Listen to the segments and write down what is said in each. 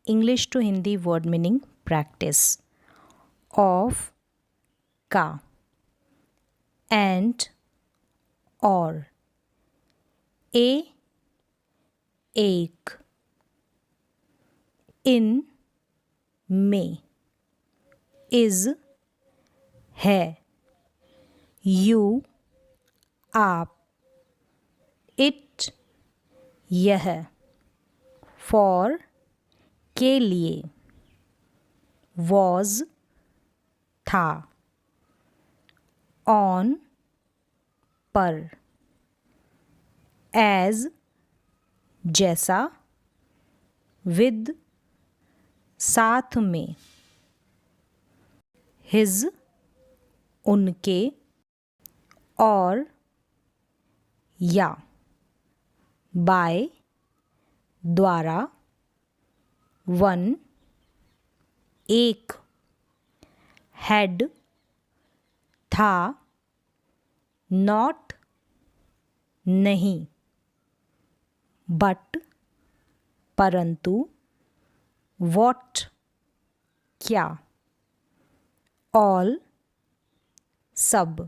English to Hindi word meaning practice. Of का, and और, एक, इन में, इज है, यू आप, इट यह, फॉर के लिए, वॉज था, ऑन पर, एज जैसा, विद साथ में, हिज उनके, और या, बाय द्वारा, वन एक, हैड था, नॉट नहीं, बट परंतु, वॉट क्या, ऑल सब,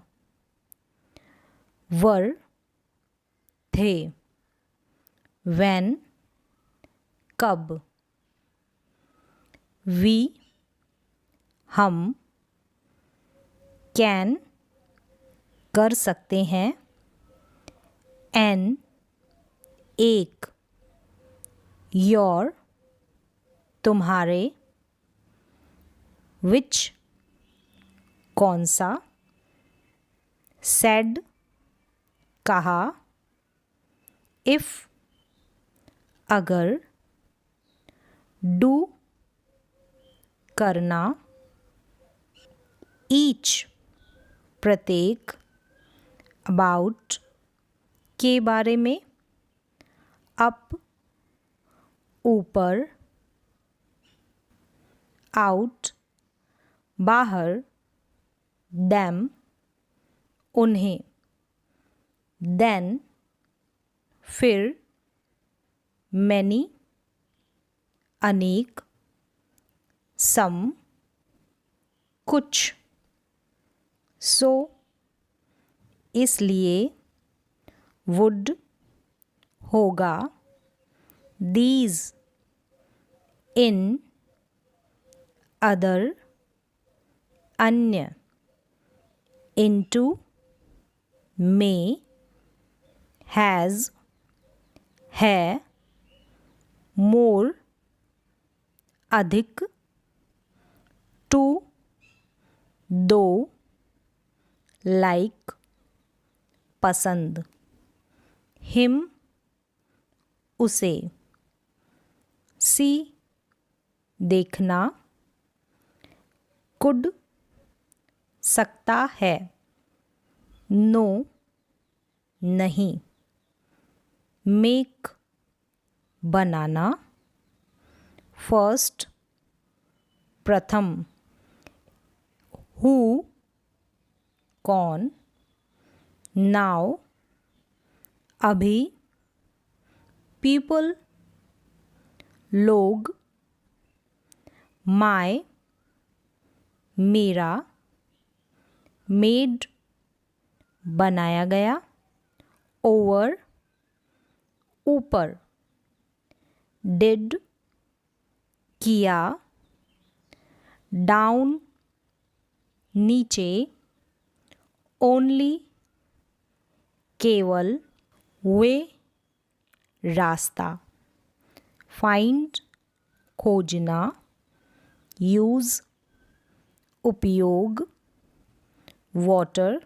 वर थे, व्हेन कब, वी हम, कैन कर सकते हैं, एन एक, योर तुम्हारे, विच कौन सा, सेड कहा, इफ अगर, डू करना, ईच प्रत्येक, अबाउट के बारे में, अप ऊपर, आउट बाहर, दैम उन्हें, देन फिर, मैनी अनेक, सम कुछ, सो इसलिए, वुड होगा, दीज इन, अदर अन्य, इनटू में, हैज़ है, मोर अधिक, टू दो, लाइक पसंद, हिम उसे, सी देखना, कुड सकता है, नो नहीं, मेक बनाना, फर्स्ट प्रथम, हु कौन, नाउ अभी, पीपल लोग, माय मेरा, मेड बनाया गया, ओवर ऊपर, डिड किया, डाउन नीचे, ओनली केवल, वे रास्ता, फाइंड खोजना, यूज़ उपयोग, वाटर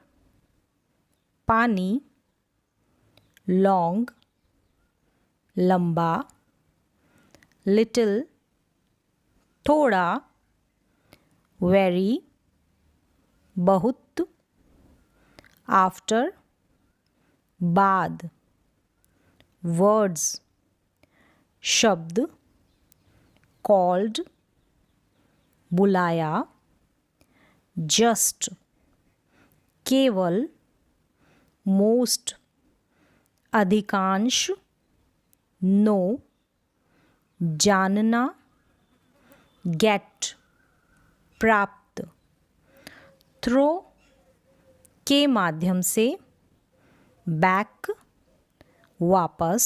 पानी, लॉन्ग लंबा, लिटिल थोड़ा, वेरी बहुत, आफ्टर बाद, वर्ड्स शब्द, कॉल्ड बुलाया, जस्ट केवल, मोस्ट अधिकांश, नो जानना गेट प्राप्त, थ्रो के माध्यम से, बैक वापस,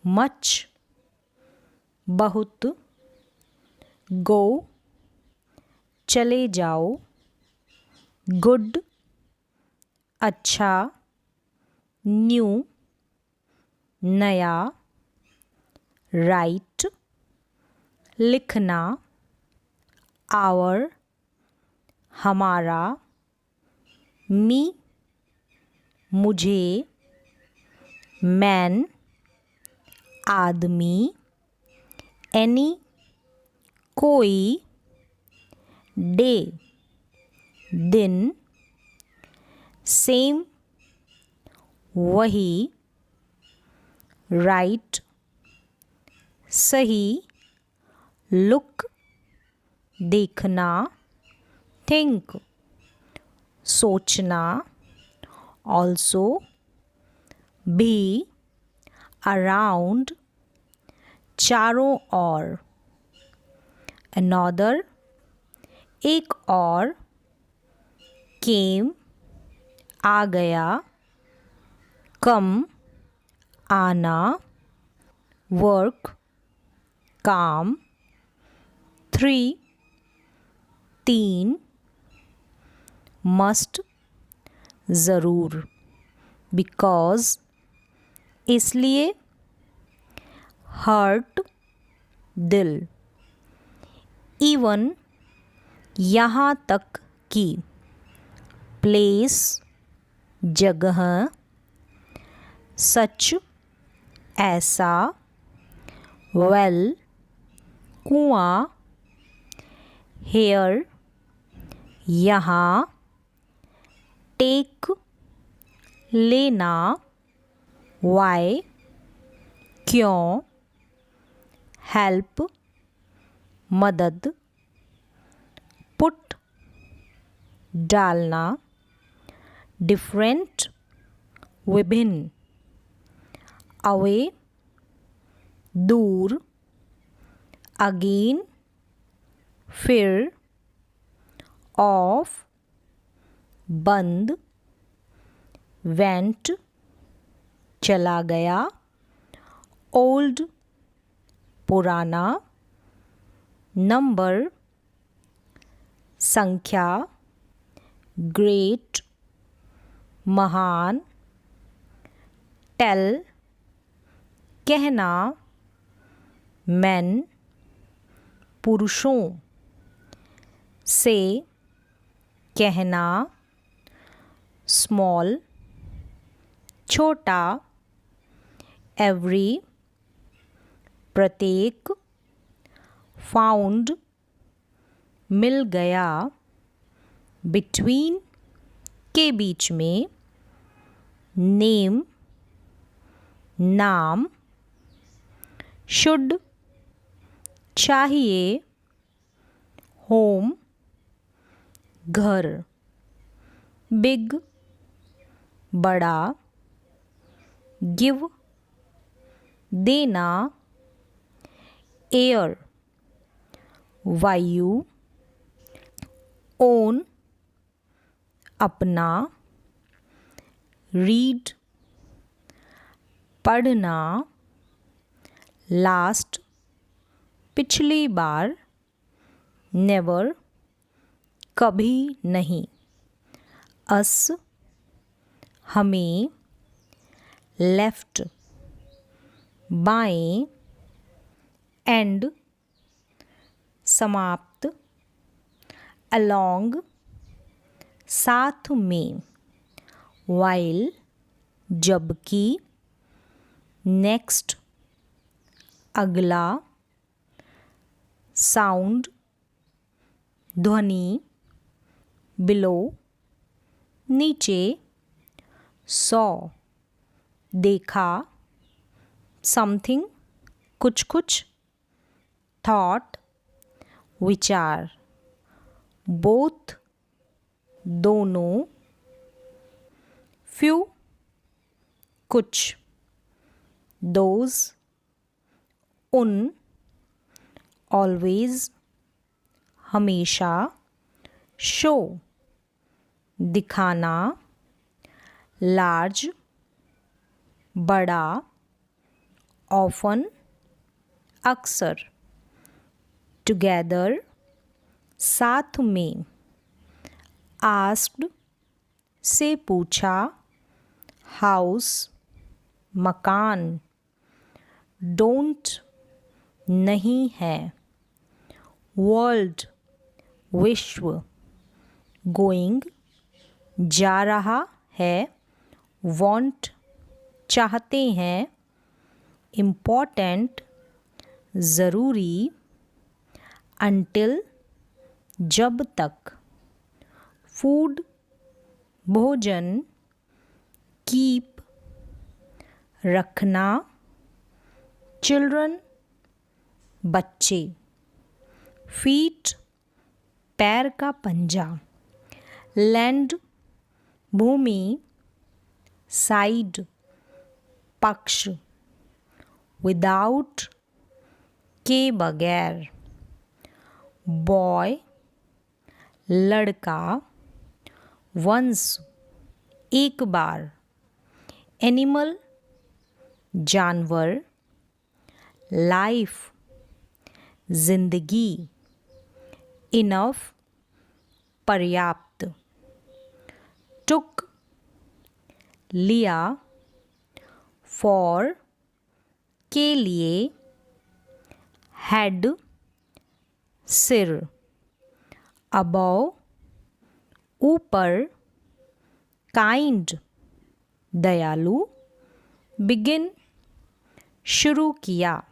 मच बहुत, गो चले जाओ, गुड अच्छा, न्यू नया, राइट लिखना, आवर हमारा, मी मुझे, मैन आदमी, एनी कोई, डे दिन, सेम वही, राइट सही, लुक देखना, थिंक सोचना, ऑल्सो भी, अराउंड चारों ओर, अनदर एक और, केम आ गया, कम आना, वर्क काम, 3 3, मस्ट ज़रूर, बिकॉज इसलिए, हर्ट दिल, इवन यहाँ तक कि, प्लेस जगह, सच ऐसा, वेल कुआं, हेयर यहाँ, टेक लेना, वाई क्यों, हेल्प मदद, पुट डालना, डिफरेंट विभिन्न, अवे दूर, अगेन फिर, ऑफ बंद, वेंट चला गया, ओल्ड पुराना, नंबर संख्या, ग्रेट महान, टेल कहना, मैन पुरुषों से कहना, स्मॉल छोटा, एवरी प्रत्येक, फाउंड मिल गया, बिटवीन के बीच में, नेम नाम, शुड चाहिए, होम घर, बिग बड़ा, गिव देना, एयर वायु, ओन अपना, रीड पढ़ना, लास्ट पिछली बार, नेवर कभी नहीं, अस हमें, लेफ्ट बाएं, एंड समाप्त, अलोंग साथ में, वाइल जबकि, नेक्स्ट अगला, साउंड ध्वनि, बिलो नीचे, सॉ देखा, समथिंग कुछ कुछ, थॉट विचार, बोथ दोनों, फ्यू कुछ, दोज उन, ऑलवेज हमेशा, शो दिखाना, लार्ज बड़ा, ऑफन अक्सर, टुगेदर साथ में, आस्क्ड से पूछा, हाउस मकान, डोंट नहीं है, वर्ल्ड विश्व, गोइंग जा रहा है, वांट चाहते हैं, इम्पोर्टेंट ज़रूरी, अंटिल जब तक, फूड भोजन, कीप रखना, चिल्ड्रन बच्चे, फीट पैर का पंजा, लैंड भूमि, साइड पक्ष, विदाउट के बगैर, बॉय लड़का, वंस एक बार, एनिमल जानवर, लाइफ जिंदगी, इनफ पर्याप्त, टुक लिया, फॉर के लिए, हेड सिर, अबव ऊपर, काइंड दयालु, बिगिन शुरू किया,